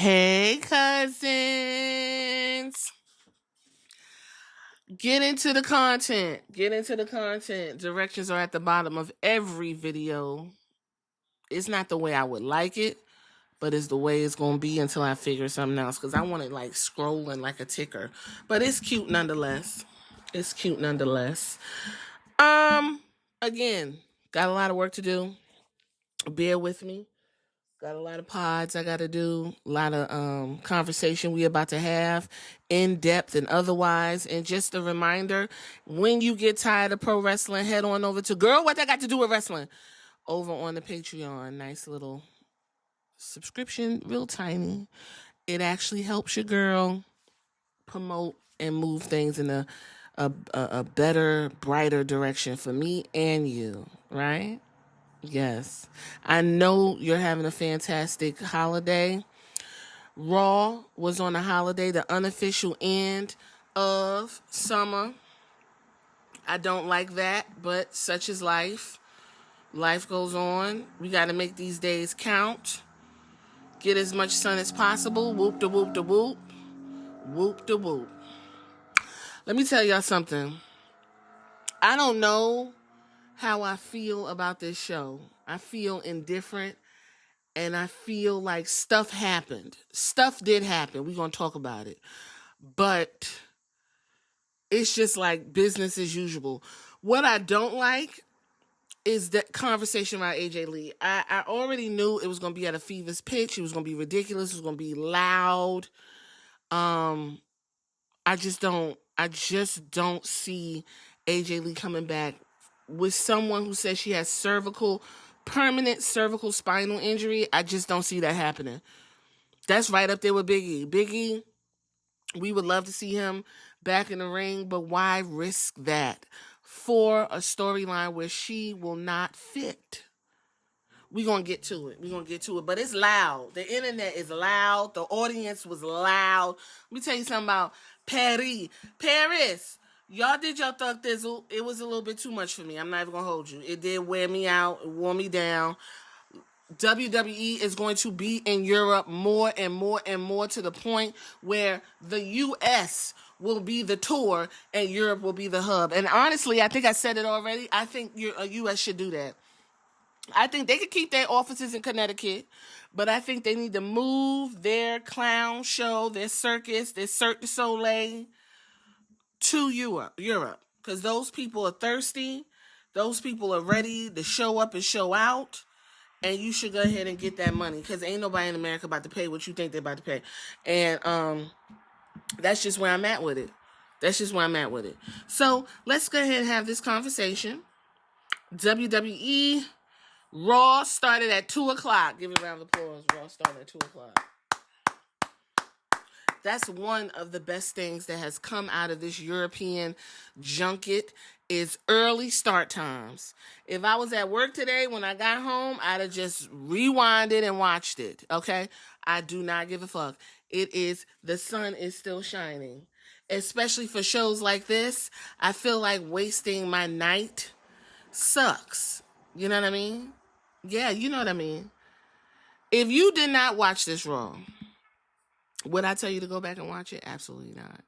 Hey, cousins. Get into the content. Get into the content. Directions are at the bottom of every video. It's not the way I would like it, but it's the way it's going to be until I figure something else because I want it like scrolling like a ticker. But it's cute nonetheless. It's cute nonetheless. Again, got a lot of work to do. Bear with me. Got a lot of pods I got to do, a lot of conversation we about to have, in depth and otherwise. And just a reminder, when you get tired of pro wrestling, head on over to Girl, What That Got to Do with Wrestling over on the Patreon. Nice little subscription, real tiny. It actually helps your girl promote and move things in a better, brighter direction for me and you, right? Yes. I know you're having a fantastic holiday. Raw was on a holiday, the unofficial end of summer. I don't like that, but such is life. Life goes on. We got to make these days count. Get as much sun as possible. Whoop da whoop da whoop. Whoop da whoop. Let me tell y'all something. I don't know how I feel about this show. I feel indifferent. And I feel like stuff happened. Stuff did happen. We're going to talk about it. But it's just like business as usual. What I don't like is that conversation about AJ Lee. I already knew it was going to be at a fever's pitch. It was going to be ridiculous. It was going to be loud. I just don't see AJ Lee coming back with someone who says she has permanent cervical spinal injury. I just don't see that happening. That's right up there with Biggie. Biggie, we would love to see him back in the ring, but why risk that for a storyline where she will not fit? We're going to get to it. But it's loud. The internet is loud. The audience was loud. Let me tell you something about Paris. Y'all did your Thug Thizzle. It was a little bit too much for me. I'm not even going to hold you. It did wear me out. It wore me down. WWE is going to be in Europe more and more and more to the point where the U.S. will be the tour and Europe will be the hub. And honestly, I think I said it already. I think U.S. should do that. I think they could keep their offices in Connecticut, but I think they need to move their clown show, their circus, their Cirque du Soleil to Europe. Because those people are thirsty. Those people are ready to show up and show out. And you should go ahead and get that money because ain't nobody in America about to pay what you think they're about to pay. And that's just where I'm at with it. So let's go ahead and have this conversation. WWE Raw started at 2 o'clock. Give it a round of applause. Raw started at 2 o'clock. That's one of the best things that has come out of this European junket is early start times. If I was at work today, when I got home, I'd have just rewinded and watched it, okay? I do not give a fuck. The sun is still shining. Especially for shows like this, I feel like wasting my night sucks. You know what I mean? Yeah, you know what I mean. If you did not watch this Raw, would I tell you to go back and watch it? Absolutely not.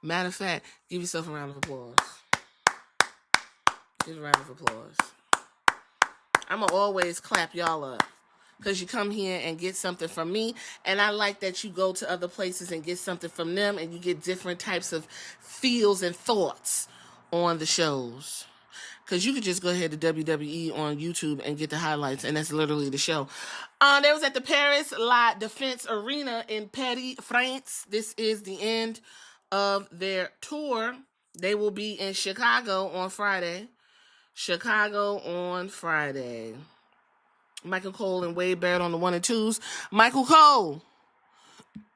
Matter of fact, give yourself a round of applause. Give a round of applause. I'm going to always clap y'all up because you come here and get something from me. And I like that you go to other places and get something from them and you get different types of feels and thoughts on the shows. Because you could just go ahead to WWE on YouTube and get the highlights, and that's literally the show. They was at the Paris La Défense Arena in Paris, France. This is the end of their tour. They will be in Chicago on Friday. Michael Cole and Wade Barrett on the 1 and 2s. Michael Cole,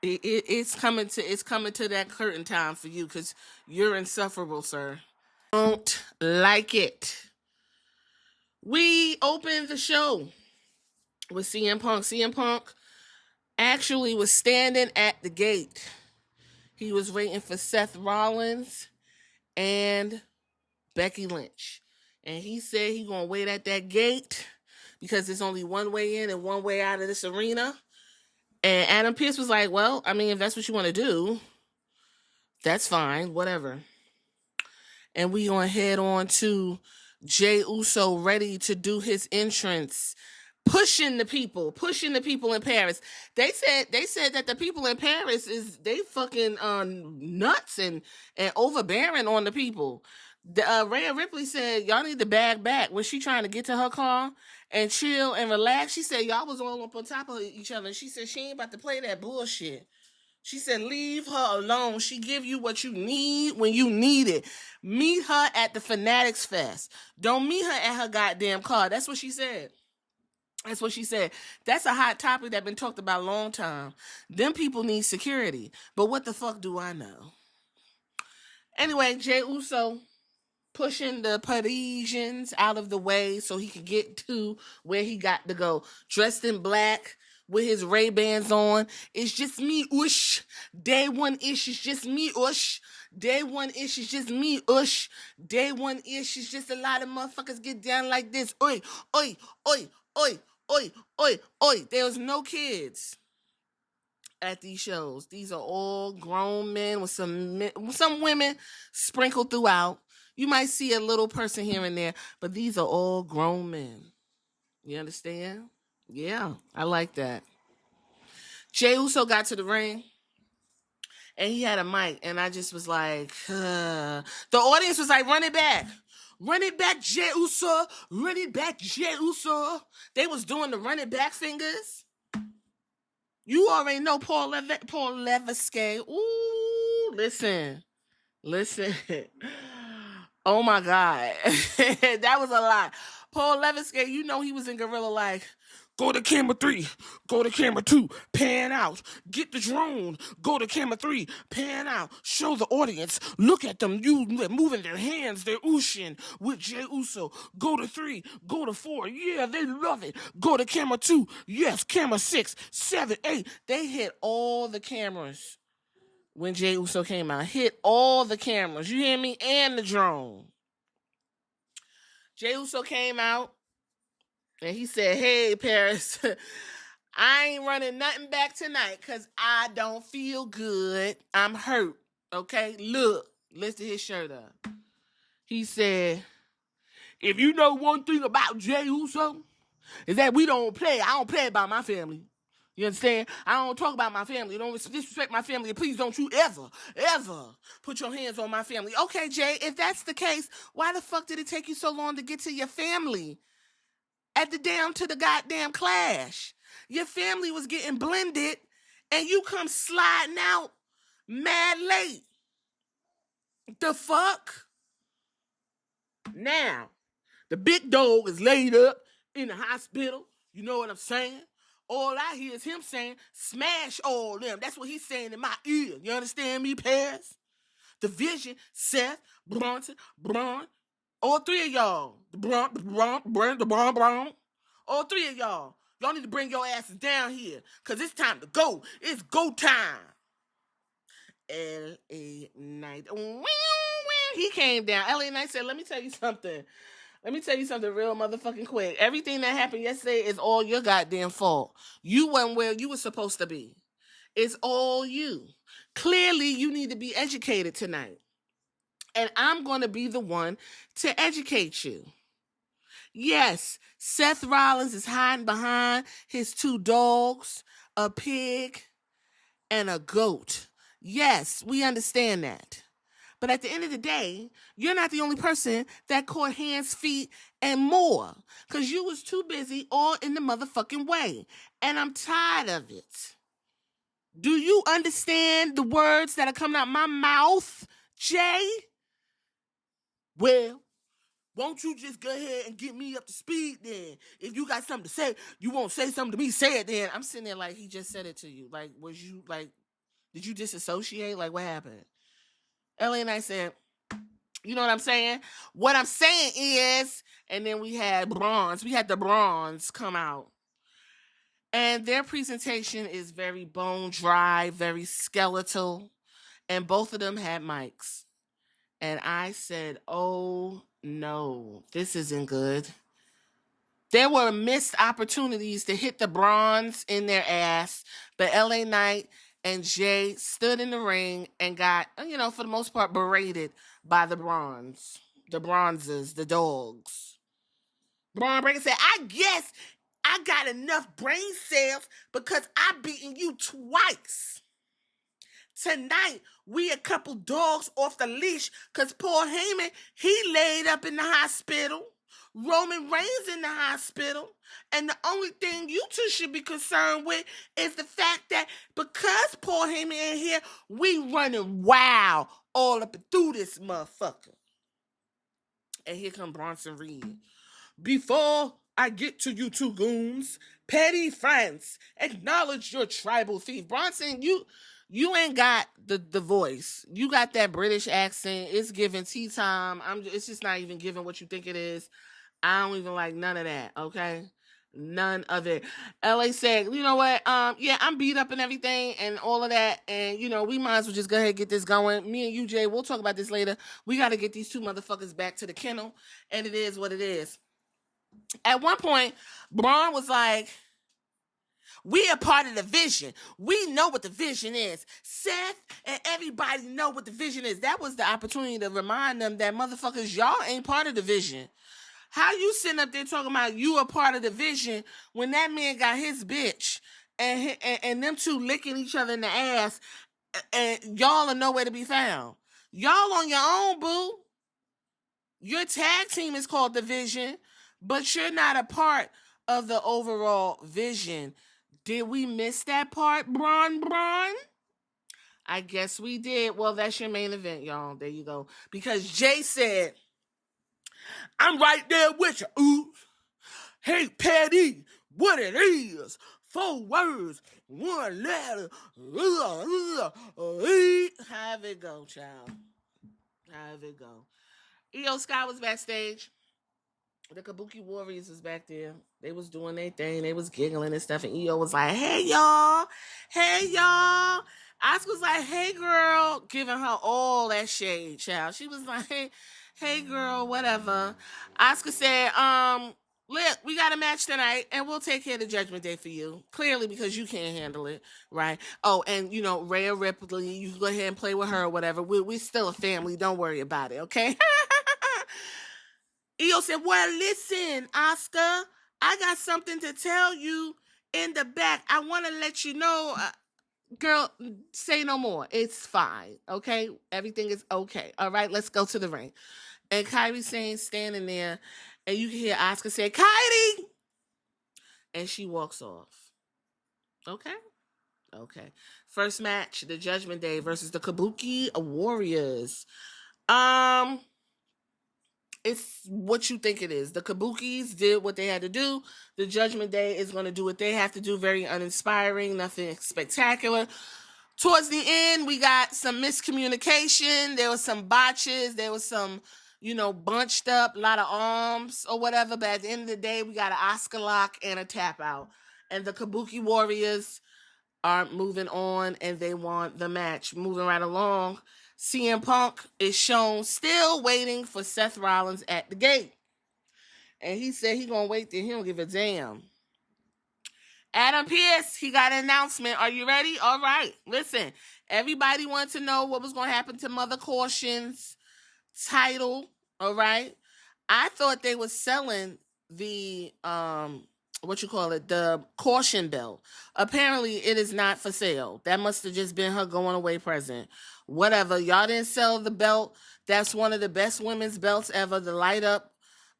it's coming to that curtain time for you because you're insufferable, sir. Don't like it. We opened the show with CM Punk. CM Punk actually was standing at the gate. He was waiting for Seth Rollins and Becky Lynch. And he said he's going to wait at that gate because there's only one way in and one way out of this arena. And Adam Pearce was like, well, I mean, if that's what you want to do, that's fine, whatever. And we gonna head on to Jey Uso ready to do his entrance, pushing the people in Paris. They said that the people in Paris they fucking nuts and overbearing on the people. Rhea Ripley said y'all need to bag back. Was she trying to get to her car and chill and relax? She said y'all was all up on top of each other. And she said she ain't about to play that bullshit. She said, leave her alone. She give you what you need when you need it. Meet her at the Fanatics Fest. Don't meet her at her goddamn car. That's what she said. That's what she said. That's a hot topic that's been talked about a long time. Them people need security. But what the fuck do I know? Anyway, Jey Uso pushing the Parisians out of the way so he could get to where he got to go. Dressed in black with his Ray-Bans on. It's just me, oosh. Day one ish is just me, oosh. Day one ish is just me, oosh. Day one ish is just a lot of motherfuckers get down like this. Oi, oi, oi, oi, oi, oi, oi. There's no kids at these shows. These are all grown men with some women sprinkled throughout. You might see a little person here and there, but these are all grown men. You understand? Yeah, I like that. Jey Uso got to the ring, and he had a mic, and I just was like, the audience was like, run it back. Run it back, Jey Uso. Run it back, Jey Uso. They was doing the run it back fingers. You already know Paul Levesque. Ooh, listen. Oh my God. That was a lot. Paul Levesque, you know he was in Gorilla like, go to camera 3, go to camera 2, pan out, get the drone, go to camera 3, pan out, show the audience, look at them, they're moving their hands, they're ooshing with Jey Uso, go to 3, go to 4, yeah, they love it, go to camera 2, yes, camera 6, 7, 8, they hit all the cameras when Jey Uso came out, hit all the cameras, you hear me, and the drone. Jey Uso came out, and he said, hey, Paris, I ain't running nothing back tonight because I don't feel good. I'm hurt. Okay? Look. Lifted his shirt up. He said, if you know one thing about Jey Uso, is that we don't play. I don't play about my family. You understand? I don't talk about my family. You don't disrespect my family. Please don't you ever put your hands on my family. Okay, Jey, if that's the case, why the fuck did it take you so long to get to your family? At the down to the goddamn Clash. Your family was getting blended and you come sliding out mad late. The fuck? Now, the big dog is laid up in the hospital. You know what I'm saying? All I hear is him saying, smash all them. That's what he's saying in my ear. You understand me, Paris? The Vision, Seth, Bronson, Braun, all three of y'all. The Braun. All three of y'all. Y'all need to bring your asses down here. Because it's time to go. It's go time. L.A. Knight. He came down. L.A. Knight said, let me tell you something. Let me tell you something real motherfucking quick. Everything that happened yesterday is all your goddamn fault. You weren't where you were supposed to be. It's all you. Clearly, you need to be educated tonight. And I'm going to be the one to educate you. Yes, Seth Rollins is hiding behind his 2 dogs, a pig, and a goat. Yes, we understand that. But at the end of the day, you're not the only person that caught hands, feet, and more. Because you was too busy all in the motherfucking way. And I'm tired of it. Do you understand the words that are coming out my mouth, Jey? Well, won't you just go ahead and get me up to speed then? If you got something to say, you won't say something to me, say it then. I'm sitting there like, he just said it to you. Like, was you, like, did you disassociate? Like, what happened? Ellie and I said, you know what I'm saying? What I'm saying is, and then we had the Bronze come out. And their presentation is very bone dry, very skeletal. And both of them had mics. And I said, oh no, this isn't good. There were missed opportunities to hit the bronze in their ass, but LA Knight and Jey stood in the ring and got, for the most part, berated by the bronzes, the dogs. Braun Breaker said, I guess I got enough brain cells because I've beaten you twice. Tonight, we a couple dogs off the leash because Paul Heyman, he laid up in the hospital. Roman Reigns in the hospital. And the only thing you two should be concerned with is the fact that because Paul Heyman ain't here, we running wild all up and through this motherfucker. And here come Bronson Reed. Before I get to you two goons, petty friends, acknowledge your tribal thief. Bronson, you ain't got the voice. You got that British accent. It's giving tea time. It's just not even giving what you think it is. I don't even like none of that, okay? None of it. LA said, you know what? Yeah, I'm beat up and everything and all of that. And, we might as well just go ahead and get this going. Me and you, Jay, we'll talk about this later. We got to get these two motherfuckers back to the kennel. And it is what it is. At one point, Braun was like, we are part of the vision. We know what the vision is. Seth and everybody know what the vision is. That was the opportunity to remind them that motherfuckers, y'all ain't part of the vision. How you sitting up there talking about you are part of the vision when that man got his bitch and them two licking each other in the ass and y'all are nowhere to be found? Y'all on your own, boo. Your tag team is called the Vision, but you're not a part of the overall vision. Did we miss that part, Braun? I guess we did. Well, that's your main event, y'all. There you go. Because Jey said, I'm right there with you. Ooh. Hey, Patty, what it is? 4 words, 1 letter. Have it go, child. Have it go. Io Sky was backstage. The Kabuki Warriors was back there. They was doing their thing. They was giggling and stuff. And Io was like, hey, y'all. Hey, y'all. Asuka was like, hey, girl. Giving her all that shade, child. She was like, hey, girl, whatever. Asuka said, look, we got a match tonight, and we'll take care of the Judgment Day for you. Clearly, because you can't handle it, right? Oh, and, Rhea Ripley, you can go ahead and play with her or whatever. We're still a family. Don't worry about it, okay? Io said, well, listen, Asuka, I got something to tell you in the back. I want to let you know, girl, say no more. It's fine, okay? Everything is okay. All right, let's go to the ring. And Kairi Sane standing there, and you can hear Asuka say, Kairi! And she walks off. Okay? Okay. First match, the Judgment Day versus the Kabuki Warriors. It's what you think it is. The Kabukis did what they had to do. The Judgment Day is going to do what they have to do. Very uninspiring, nothing spectacular. Towards the end, we got some miscommunication. There was some botches. There was some, bunched up, a lot of arms or whatever. But at the end of the day, we got an Asuka lock and a tap out. And the Kabuki Warriors are moving on and they want the match. Moving right along. CM Punk is shown still waiting for Seth Rollins at the gate. And he said he gonna wait till he don't give a damn. Adam Pearce, he got an announcement. Are you ready? All right. Listen, everybody wanted to know what was gonna happen to Mother Caution's title. All right. I thought they were selling the the caution belt. Apparently it is not for sale. That must have just been her going away present. Whatever. Y'all didn't sell the belt. That's one of the best women's belts ever, the light up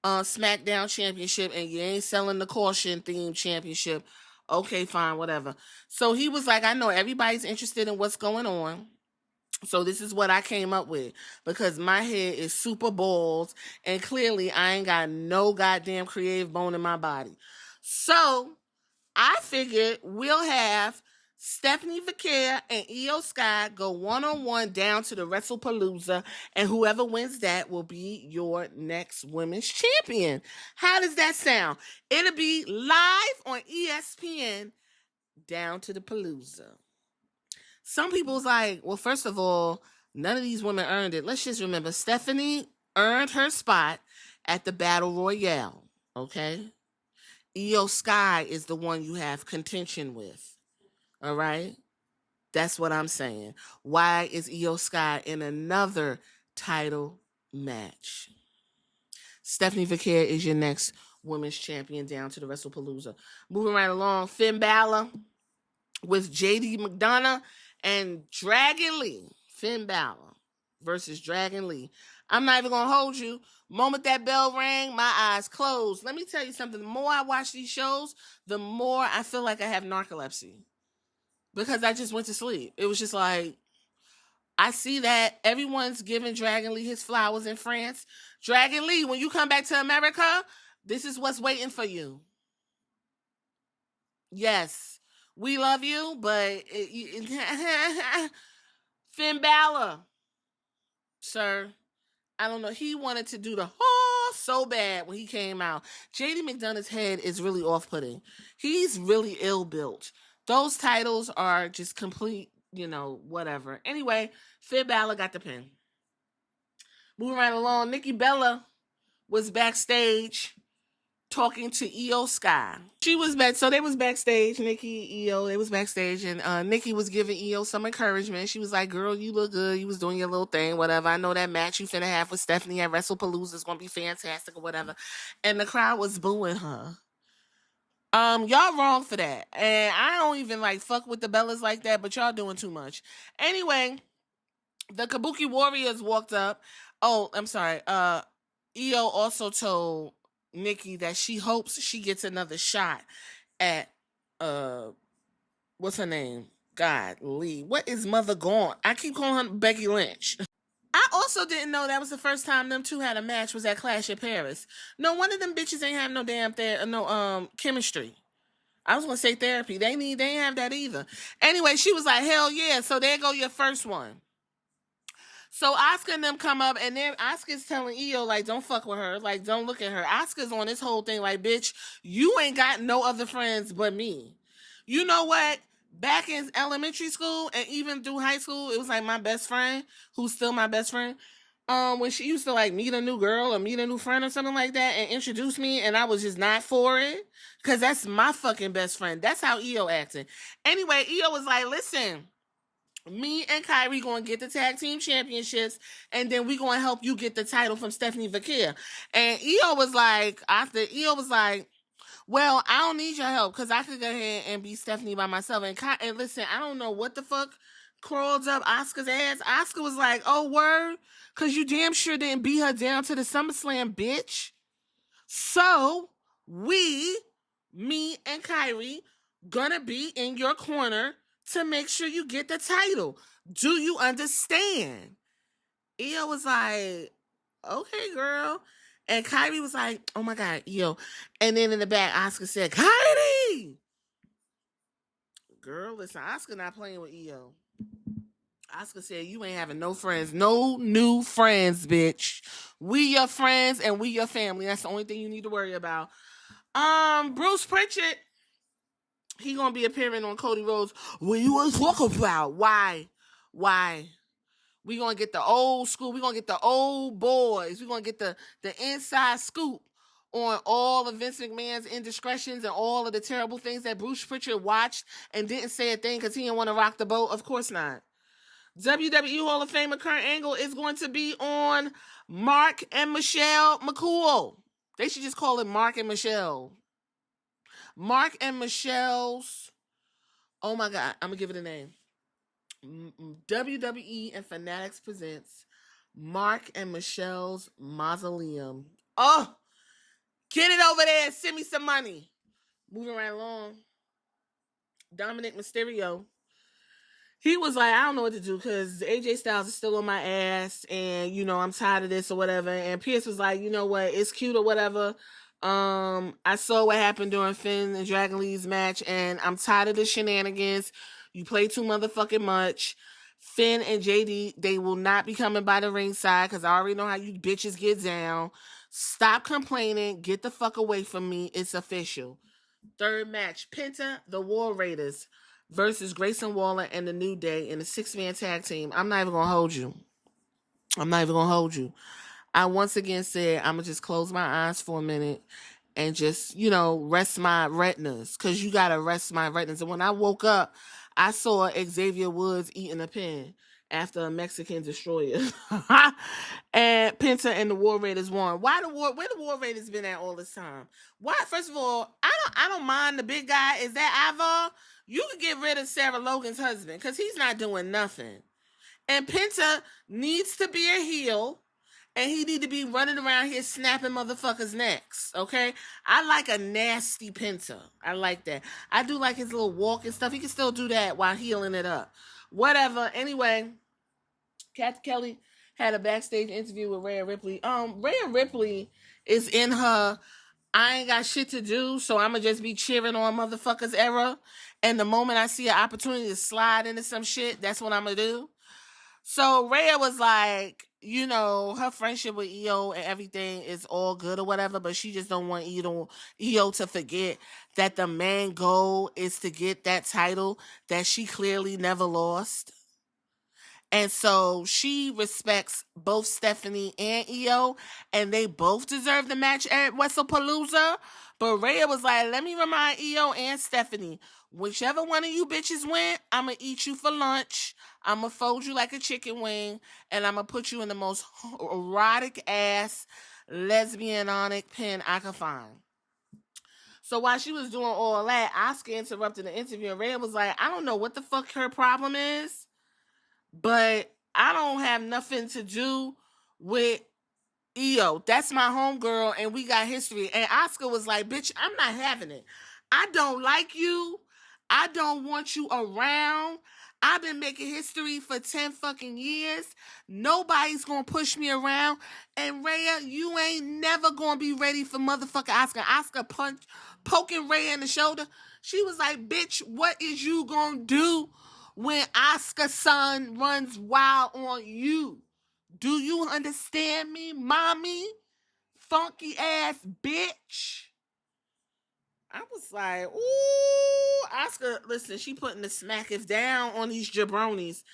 SmackDown championship, and you ain't selling the caution themed championship. Okay, fine, whatever. So he was like, I know everybody's interested in what's going on. So this is what I came up with, because my head is super bald and clearly I ain't got no goddamn creative bone in my body. So I figured we'll have Stephanie Vaquer and Io Sky go one-on-one down to the WrestlePalooza, and whoever wins that will be your next women's champion. How does that sound? It'll be live on ESPN down to the Palooza. Some people's like, well, first of all, none of these women earned it. Let's just remember, Stephanie earned her spot at the Battle Royale, okay? Io Sky is the one you have contention with. All right? That's what I'm saying. Why is Io Sky in another title match? Stephanie Vaquer is your next women's champion down to the WrestlePalooza. Moving right along, Finn Balor with JD McDonough and Dragon Lee. Finn Balor versus Dragon Lee. I'm not even going to hold you. Moment that bell rang, my eyes closed. Let me tell you something. The more I watch these shows, the more I feel like I have narcolepsy. Because I just went to sleep. It was just like, I see that everyone's giving Dragon Lee his flowers in France. Dragon Lee, when you come back to America, this is what's waiting for you. Yes, we love you, but Finn Balor, sir, I don't know. He wanted to do the so bad when he came out. JD McDonough's head is really off-putting. He's really ill-built. Those titles are just complete, whatever. Anyway, Finn Balor got the pin. Moving right along, Nikki Bella was backstage talking to Io Sky. She was back, so they was backstage, Nikki, Io, they was backstage, and Nikki was giving Io some encouragement. She was like, girl, you look good, you was doing your little thing, whatever. I know that match you finna have with Stephanie at WrestlePalooza is gonna be fantastic or whatever. And the crowd was booing her. Y'all wrong for that. And I don't even fuck with the Bellas like that, but y'all doing too much. Anyway, the Kabuki Warriors walked up. Oh, I'm sorry. Io also told Nikki that she hopes she gets another shot at what's her name? God, Lee. What is Mother Gaunt? I keep calling her Becky Lynch. I also didn't know that was the first time them two had a match was at Clash of Paris. No, one of them bitches ain't have no damn chemistry. I was gonna say therapy. They ain't have that either. Anyway, she was like, hell yeah. So there go your first one. So Asuka and them come up, and then Asuka's telling Io, don't fuck with her. Don't look at her. Asuka's on this whole thing bitch, you ain't got no other friends but me. You know what? Back in elementary school and even through high school, it was my best friend, who's still my best friend, when she used to meet a new girl or meet a new friend or something like that and introduce me, and I was just not for it, because that's my fucking best friend. That's how Io acted. Anyway, Io was like, listen, me and Kyrie gonna get the tag team championships, and then we gonna help you get the title from Stephanie Vaquer. And Io was like, well, I don't need your help because I could go ahead and beat Stephanie by myself. And listen, I don't know what the fuck crawled up Asuka's ass. Asuka was like, oh, word? Because you damn sure didn't beat her down to the SummerSlam, bitch. So, me and Kyrie, gonna be in your corner to make sure you get the title. Do you understand? Io was like, okay, girl. And Kyrie was like, oh my God, Io. And then in the back, Asuka said, Kyrie! Girl, listen, Asuka not playing with Io. Asuka said, you ain't having no friends. No new friends, bitch. We your friends and we your family. That's the only thing you need to worry about. Bruce Pritchard, he gonna be appearing on Cody Rhodes. What you want to talk about? Why? We gonna get the old school. We gonna get the old boys. We gonna get the inside scoop on all of Vince McMahon's indiscretions and all of the terrible things that Bruce Pritchard watched and didn't say a thing because he didn't want to rock the boat. Of course not. WWE Hall of Famer Kurt Angle is going to be on Mark and Michelle McCool. They should just call it Mark and Michelle. Mark and Michelle's, oh my God, I'm going to give it a name. WWE and Fanatics presents Mark and Michelle's Mausoleum. Oh, get it over there and send me some money. Moving right along. Dominic Mysterio. He was like, I don't know what to do because AJ Styles is still on my ass and, I'm tired of this or whatever. And Pierce was like, you know what? It's cute or whatever. I saw what happened during Finn and Dragon Lee's match and I'm tired of the shenanigans. You play too motherfucking much. Finn and JD, they will not be coming by the ringside because I already know how you bitches get down. Stop complaining. Get the fuck away from me. It's official. Third match, Penta, the War Raiders versus Grayson Waller and the New Day in a 6-man tag team. I'm not even going to hold you. I once again said I'm going to just close my eyes for a minute and just, rest my retinas, because you got to rest my retinas. And when I woke up, I saw Xavier Woods eating a pin after a Mexican destroyer. And Penta and the War Raiders won. Where the War Raiders been at all this time? Why? First of all, I don't mind the big guy. Is that Ivar? You could get rid of Sarah Logan's husband, because he's not doing nothing. And Penta needs to be a heel, and he need to be running around here snapping motherfuckers' necks, okay? I like a nasty Penta. I like that. I do like his little walk and stuff. He can still do that while healing it up. Whatever. Anyway, Kat Kelly had a backstage interview with Rhea Ripley. Rhea Ripley is in her I ain't got shit to do, so I'm going to just be cheering on motherfuckers era. And the moment I see an opportunity to slide into some shit, that's what I'm going to do. So Rhea was like, her friendship with EO and everything is all good or whatever, but she just don't want EO to forget that the main goal is to get that title that she clearly never lost. And so she respects both Stephanie and EO, and they both deserve the match at WrestlePalooza. But Rhea was like, let me remind EO and Stephanie, whichever one of you bitches win, I'm going to eat you for lunch. I'm going to fold you like a chicken wing, and I'm going to put you in the most erotic ass lesbianic pin I could find. So while she was doing all that, Asuka interrupted the interview, and Rhea was like, I don't know what the fuck her problem is, but I don't have nothing to do with EO. That's my homegirl, and we got history. And Asuka was like, bitch, I'm not having it. I don't like you. I don't want you around. I've been making history for 10 fucking years. Nobody's gonna push me around. And Rhea, you ain't never gonna be ready for motherfucking Asuka. Asuka poking Rhea in the shoulder. She was like, bitch, what is you gonna do when Asuka's son runs wild on you? Do you understand me, mommy? Funky ass bitch. I was like, ooh, Asuka, listen, she putting the smackers down on these jabronis.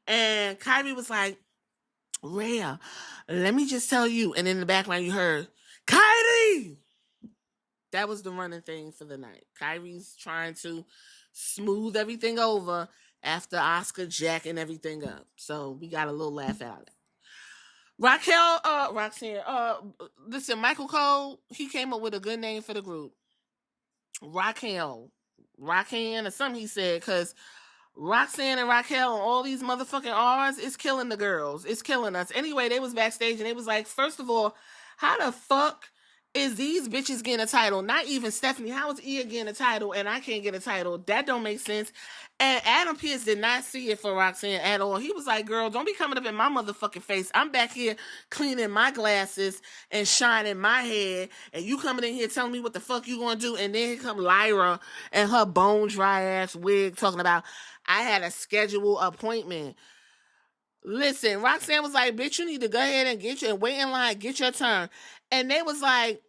And Kyrie was like, Rhea, let me just tell you. And in the background, you heard, Kyrie! That was the running thing for the night. Kyrie's trying to smooth everything over after Asuka jacking everything up. So we got a little laugh out of it. Roxanne, listen, Michael Cole, he came up with a good name for the group. Raquel, or something he said, because Roxanne and Raquel and all these motherfucking R's is killing the girls. It's killing us. Anyway, they was backstage and they was like, first of all, how the fuck is these bitches getting a title? Not even Stephanie. How is Ia getting a title and I can't get a title? That don't make sense. And Adam Pearce did not see it for Roxanne at all. He was like, girl, don't be coming up in my motherfucking face. I'm back here cleaning my glasses and shining my head, and you coming in here telling me what the fuck you gonna do. And then here come Lyra and her bone dry ass wig talking about, I had a scheduled appointment. Listen, Roxanne was like, bitch, you need to go ahead and wait in line, get your turn. And they was like,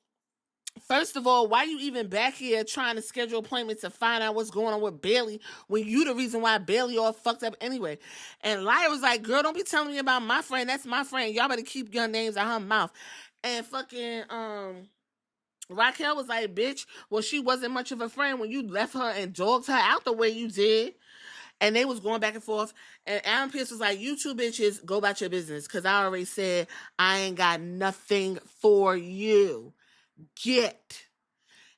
first of all, why you even back here trying to schedule appointments to find out what's going on with Bailey when you the reason why Bailey all fucked up anyway? And Lyra was like, girl, don't be telling me about my friend. That's my friend. Y'all better keep your names out her mouth. And fucking Raquel was like, bitch, well, she wasn't much of a friend when you left her and dogged her out the way you did. And they was going back and forth. And Adam Pearce was like, you two bitches, go about your business. Because I already said I ain't got nothing for you. Get.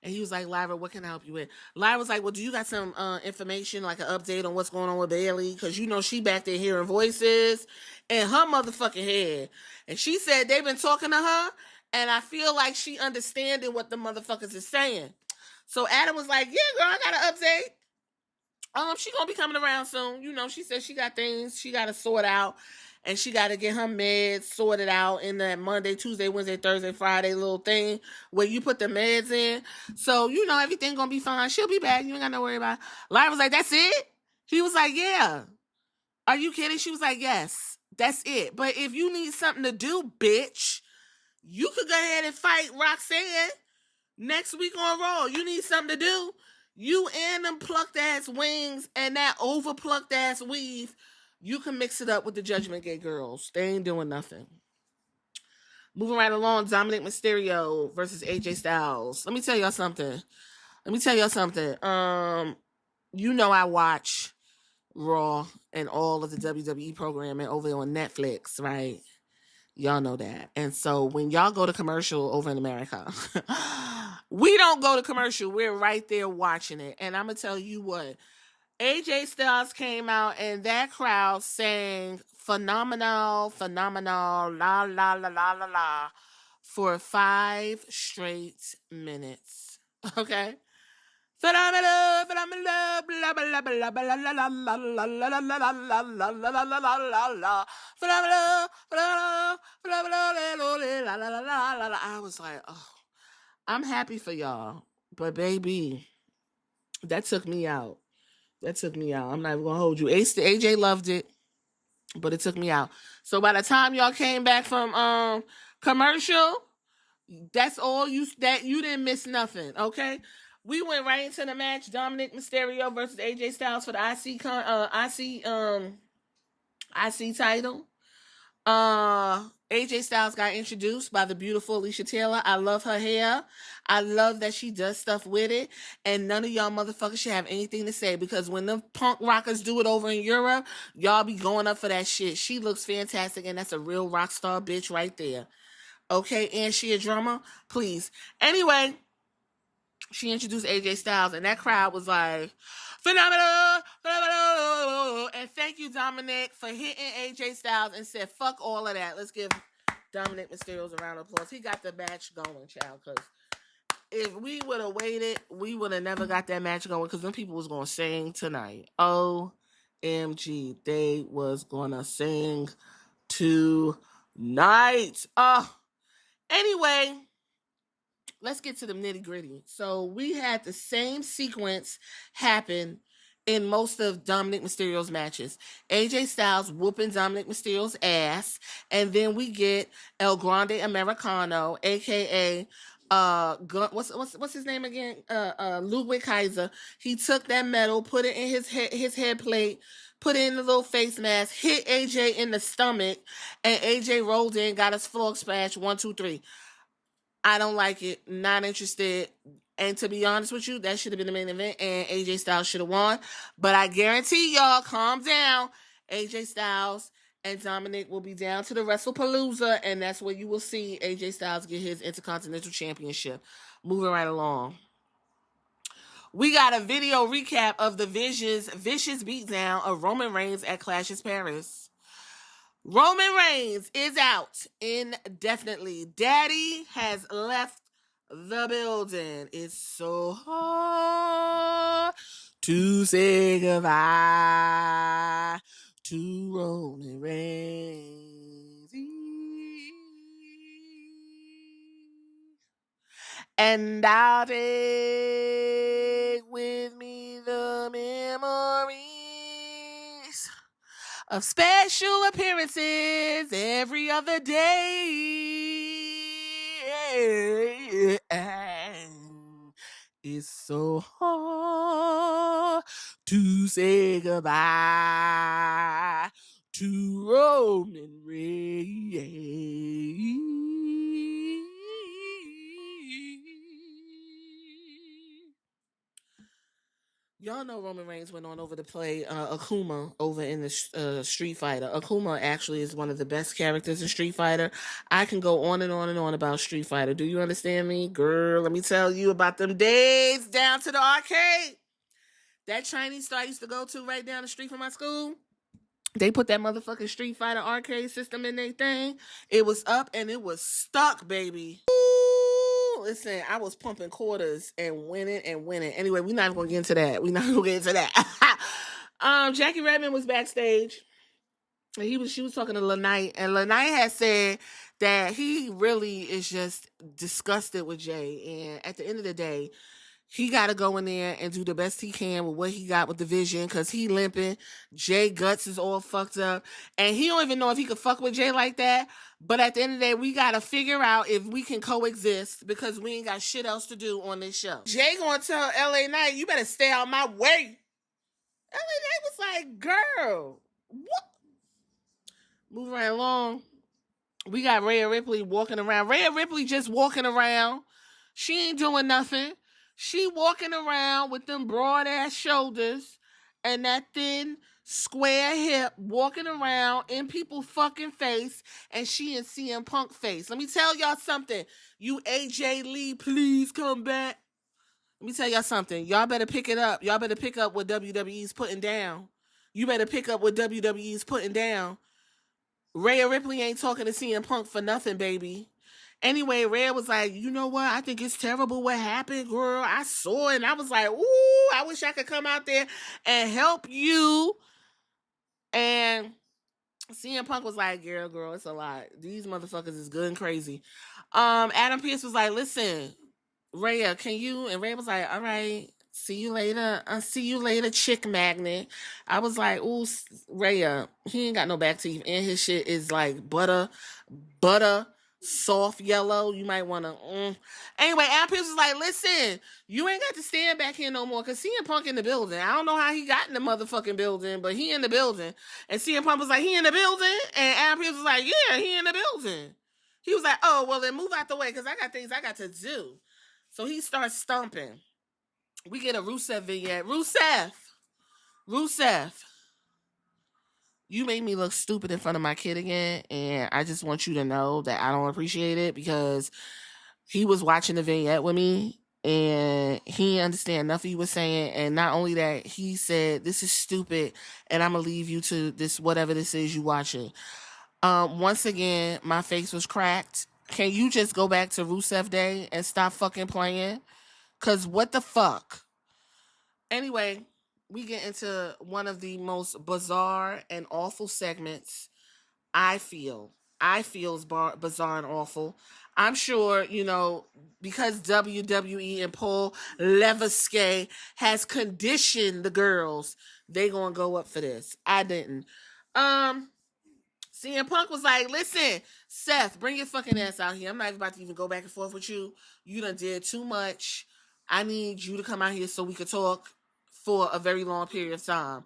And he was like, Lyra, what can I help you with? Lyra was like, well, do you got some information, like an update on what's going on with Bailey? Because you know she back there hearing voices in her motherfucking head. And she said they've been talking to her, and I feel like she understanding what the motherfuckers is saying. So Adam was like, yeah, girl, I got an update. She gonna be coming around soon. You know, she said she got things she gotta sort out, and she gotta get her meds sorted out in that Monday, Tuesday, Wednesday, Thursday, Friday little thing where you put the meds in. So, you know, everything gonna be fine. She'll be back. You ain't got no worry about it. Lyra was like, that's it? He was like, yeah. Are you kidding? She was like, yes, that's it. But if you need something to do, bitch, you could go ahead and fight Roxanne next week on Raw. You need something to do. You and them plucked ass wings and that over plucked ass weave, you can mix it up with the Judgment Gate girls. They ain't doing nothing. Moving right along, Dominic Mysterio versus AJ Styles. Let me tell y'all something. You know I watch Raw and all of the WWE programming over on Netflix, right? Y'all know that. And so when y'all go to commercial over in America, we don't go to commercial. We're right there watching it. And I'm going to tell you what, AJ Styles came out and that crowd sang phenomenal, la, la, la, la, la, la, for 5 straight minutes. Okay? Phenomenal, phenomenal, blah, blah, blah, blah, blah, la, la, la, la, la, la, la, la, la, la, la, la, la, la, la, phenomenal, phenomenal, phenomenal, la, la, la, la, la. I was like, oh, I'm happy for y'all, but baby, that took me out. I'm not even gonna hold you. AJ loved it, but it took me out. So by the time y'all came back from commercial, that's all you didn't miss nothing, okay? We went right into the match. Dominic Mysterio versus AJ Styles for the IC title. AJ Styles got introduced by the beautiful Alicia Taylor. I love her hair. I love that she does stuff with it. And none of y'all motherfuckers should have anything to say, because when the punk rockers do it over in Europe, y'all be going up for that shit. She looks fantastic, and that's a real rock star bitch right there. Okay, and she a drummer? Please. Anyway, she introduced AJ Styles, and that crowd was like, phenomenal, phenomenal. And thank you, Dominic, for hitting AJ Styles and said, fuck all of that. Let's give Dominic Mysterio a round of applause. He got the match going, child, because if we would have waited, we would have never got that match going, because them people was going to sing tonight. OMG, they was going to sing tonight. Anyway, let's get to the nitty gritty. So we had the same sequence happen in most of Dominic Mysterio's matches. AJ Styles whooping Dominic Mysterio's ass, and then we get El Grande Americano, aka what's his name again? Ludwig Kaiser. He took that metal, put it in his head plate, put it in the little face mask, hit AJ in the stomach, and AJ rolled in, got his frog splash, 1, 2, 3. I don't like it. Not interested. And to be honest with you, that should have been the main event, and AJ Styles should have won. But I guarantee y'all, calm down. AJ Styles and Dominic will be down to the WrestlePalooza, and that's where you will see AJ Styles get his Intercontinental Championship. Moving right along. We got a video recap of the vicious beatdown of Roman Reigns at Clash of Paris. Roman Reigns is out indefinitely. Daddy has left the building. It's so hard to say goodbye to Roman Reigns. And I'll take with me the memories of special appearances every other day. It's so hard to say goodbye to Roman Reigns. Y'all know Roman Reigns went on over to play Akuma over in the Street Fighter. Akuma actually is one of the best characters in Street Fighter. I can go on and on and on about Street Fighter. Do you understand me? Girl, let me tell you about them days down to the arcade. That Chinese store I used to go to right down the street from my school. They put that motherfucking Street Fighter arcade system in their thing. It was up and it was stuck, baby. Ooh, listen, I was pumping quarters and winning. Anyway, we're not going to get into that. Jackie Redmond was backstage. And she was talking to Lanite, and Lanite had said that he really is just disgusted with Jey. And at the end of the day, he got to go in there and do the best he can with what he got with the Vision, because he limping. Jey guts is all fucked up. And he don't even know if he could fuck with Jey like that. But at the end of the day, we got to figure out if we can coexist, because we ain't got shit else to do on this show. Jey going to tell LA Knight, you better stay out my way. LA Knight was like, girl, what? Moving right along. We got Rhea Ripley walking around. Rhea Ripley just walking around. She ain't doing nothing. She walking around with them broad ass shoulders and that thin square hip, walking around in people's fucking face, and she in CM Punk face. Let me tell y'all something. You AJ Lee, please come back. Let me tell y'all something. Y'all better pick it up. Y'all better pick up what WWE's putting down. You better pick up what WWE's putting down. Rhea Ripley ain't talking to CM Punk for nothing, baby. Anyway, Rhea was like, you know what? I think it's terrible what happened, girl. I saw it, and I was like, ooh, I wish I could come out there and help you. And CM Punk was like, girl, it's a lot. These motherfuckers is good and crazy. Adam Pearce was like, listen, Rhea, can you? And Rhea was like, all right, see you later. See you later, chick magnet. I was like, ooh, Rhea, he ain't got no back teeth, and his shit is like butter, soft yellow. You might want to. Anyway, Adam Pearce was like, listen, you ain't got to stand back here no more, because CM Punk in the building. I don't know how he got in the motherfucking building, but he in the building. And CM Punk was like, he in the building? And Adam Pearce was like, yeah, he in the building. He was like, oh, well, then move out the way, because I got things I got to do. So he starts stomping. We get a Rusev vignette. Rusev, you made me look stupid in front of my kid again, and I just want you to know that I don't appreciate it, because he was watching the vignette with me, and he didn't understand nothing he was saying. And not only that, he said, this is stupid, and I'm going to leave you to this, whatever this is you watching. Once again, my face was cracked. Can you just go back to Rusev Day and stop fucking playing? Because what the fuck? Anyway, we get into one of the most bizarre and awful segments. I feel is bizarre and awful. I'm sure, because WWE and Paul Levesque has conditioned the girls, they gonna go up for this. I didn't. CM Punk was like, listen, Seth, bring your fucking ass out here. I'm not even about to even go back and forth with you. You done did too much. I need you to come out here so we could talk for a very long period of time.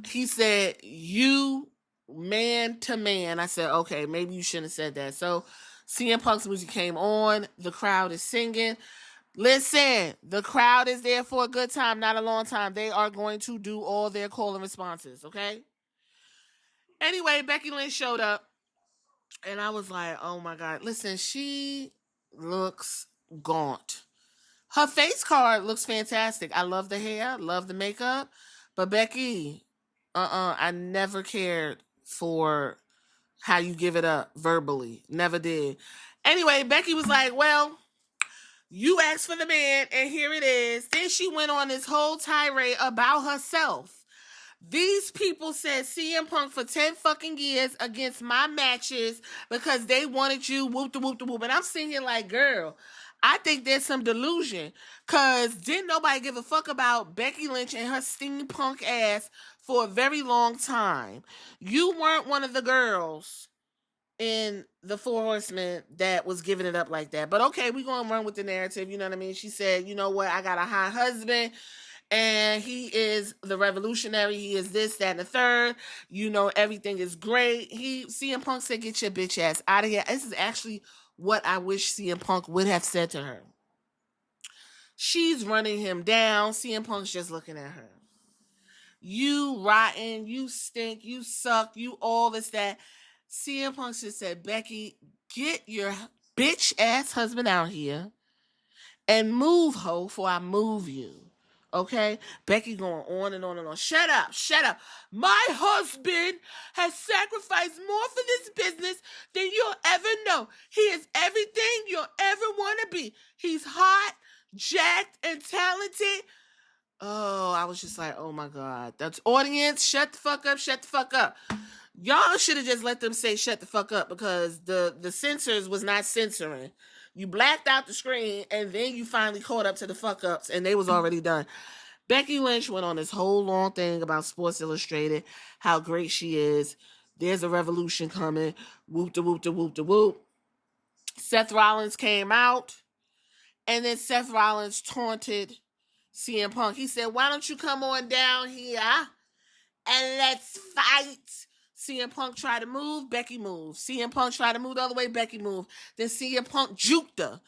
He said, you man to man. I said, okay, maybe you shouldn't have said that. So CM Punk's music came on. The crowd is singing. Listen, the crowd is there for a good time, not a long time. They are going to do all their call and responses, okay? Anyway, Becky Lynch showed up, and I was like, oh my God. Listen, she looks gaunt. Her face card looks fantastic. I love the hair, love the makeup. But Becky, I never cared for how you give it up verbally. Never did. Anyway, Becky was like, well, you asked for the man, and here it is. Then she went on this whole tirade about herself. These people said CM Punk for 10 fucking years against my matches because they wanted you, whoop the whoop the whoop. And I'm sitting here like, girl, I think there's some delusion. Because didn't nobody give a fuck about Becky Lynch and her steampunk ass for a very long time. You weren't one of the girls in the Four Horsemen that was giving it up like that. But okay, we're going to run with the narrative. You know what I mean? She said, you know what? I got a hot husband. And he is the revolutionary. He is this, that, and the third. Everything is great. CM Punk said, get your bitch ass out of here. This is actually what I wish CM Punk would have said to her. She's running him down. CM Punk's just looking at her. You rotten, you stink, you suck, you all this, that. CM Punk just said, Becky, get your bitch ass husband out here and move, ho, before I move you. Okay? Becky going on and on and on. Shut up. My husband has sacrificed more for this business than you'll ever know. He is everything you'll ever want to be. He's hot, jacked, and talented. Oh, I was just like, oh my God. That's audience. Shut the fuck up. Y'all should have just let them say shut the fuck up, because the censors was not censoring. You blacked out the screen, and then you finally caught up to the fuck ups, and they was already done. Becky Lynch went on this whole long thing about Sports Illustrated, how great she is. There's a revolution coming. Whoop de whoop de whoop de whoop. Seth Rollins came out, and then Seth Rollins taunted CM Punk. He said, why don't you come on down here and let's fight CM Punk tried to move, Becky moved. CM Punk tried to move the other way, Becky moved. Then CM Punk juked her.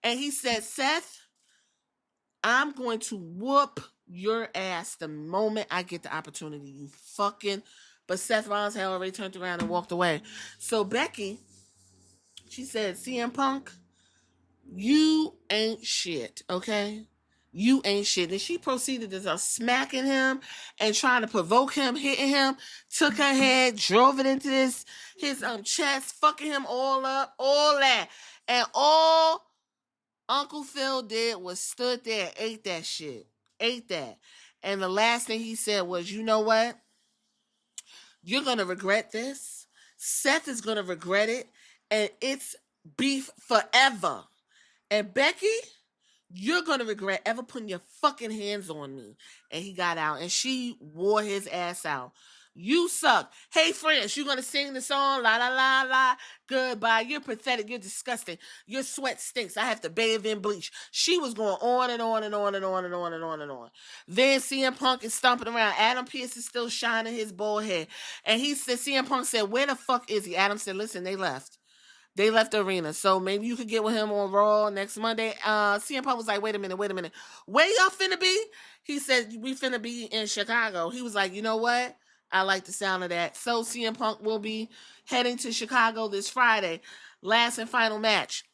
And he said, Seth, I'm going to whoop your ass the moment I get the opportunity. You fucking... But Seth Rollins had already turned around and walked away. So Becky, she said, CM Punk, you ain't shit, okay? You ain't shit. And she proceeded to start smacking him and trying to provoke him, hitting him, took her head, drove it into his chest, fucking him all up, all that. And all Uncle Phil did was stood there and ate that shit. Ate that. And the last thing he said was, you know what? You're going to regret this. Seth is going to regret it. And it's beef forever. And Becky, you're going to regret ever putting your fucking hands on me. And he got out. And she wore his ass out. You suck. Hey, friends, you going to sing the song? La, la, la, la. Goodbye. You're pathetic. You're disgusting. Your sweat stinks. I have to bathe in bleach. She was going on and on and on and on and on and on and on. Then CM Punk is stomping around. Adam Pearce is still shining his bald head. And he said, CM Punk said, where the fuck is he? Adam said, listen, they left. They left the arena. So maybe you could get with him on Raw next Monday. CM Punk was like, wait a minute. Where y'all finna be? He said, we finna be in Chicago. He was like, you know what? I like the sound of that. So CM Punk will be heading to Chicago this Friday. Last and final match.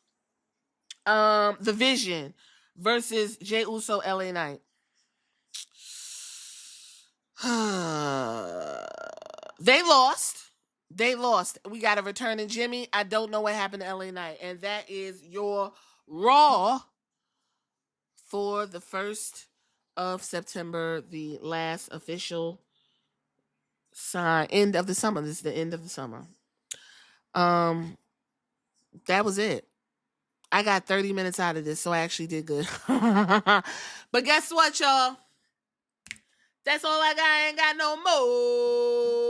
The Vision versus Jey Uso, LA Knight. They lost. We got a returning Jimmy. I don't know what happened to LA Knight. And that is your Raw for the 1st of September, the last official end of the summer. This is the end of the summer. That was it. I got 30 minutes out of this, so I actually did good. But guess what, y'all? That's all I got. I ain't got no more.